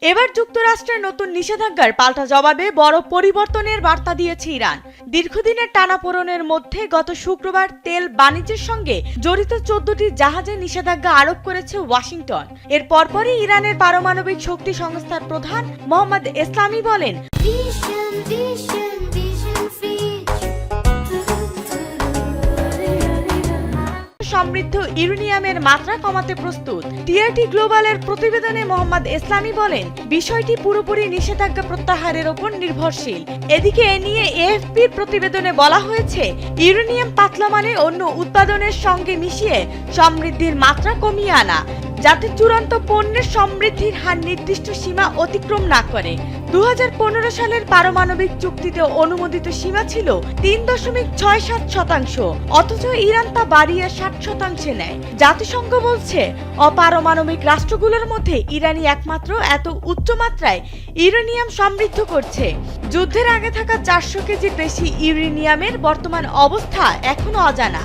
এবার যুক্তরাষ্ট্রের নতুন নিষেধাজ্ঞার পাল্টা জবাবে বড় পরিবর্তনের বার্তা দিয়েছে ইরান। দীর্ঘদিনের টানাপোড়েনের মধ্যে গত শুক্রবার তেল বাণিজ্যের সঙ্গে জড়িত 14টি জাহাজে নিষেধাজ্ঞা আরোপ করেছে ওয়াশিংটন। এর পরপরই ইরানের পারমাণবিক শক্তি সংস্থার প্রধান মোহাম্মদ এসলামি বলেন, সমৃদ্ধ ইউরেনিয়ামের মাত্রা কমাতে প্রস্তুত। টিআরটি গ্লোবালের প্রতিবেদনে মোহাম্মদ এসলামি বলেন, বিষয়টি পুরোপুরি নিষেধাজ্ঞা প্রত্যাহারের উপর নির্ভরশীল। এদিকে এ নিয়ে এএফপির প্রতিবেদনে বলা হয়েছে, ইউরেনিয়াম পাতলা মানে অন্য উৎপাদনের সঙ্গে মিশিয়ে সমৃদ্ধির মাত্রা কমিয়ে আনা, যাতে চূড়ান্ত পণ্যের সমৃদ্ধির হার নির্দিষ্ট সীমা অতিক্রম না করে। 2015 সালের পারমাণবিক চুক্তিতে অনুমোদিত সীমা ছিল 3.67%, অথচ ইরান তা বাড়িয়ে 60% নেয়। জাতিসংঘ বলছে, অপারমাণবিক রাষ্ট্রগুলোর মধ্যে ইরানই একমাত্র এত উচ্চমাত্রায় ইউরেনিয়াম সমৃদ্ধ করছে। যুদ্ধের আগে থাকা 400 কেজির বেশি ইউরেনিয়ামের বর্তমান অবস্থা এখনো অজানা।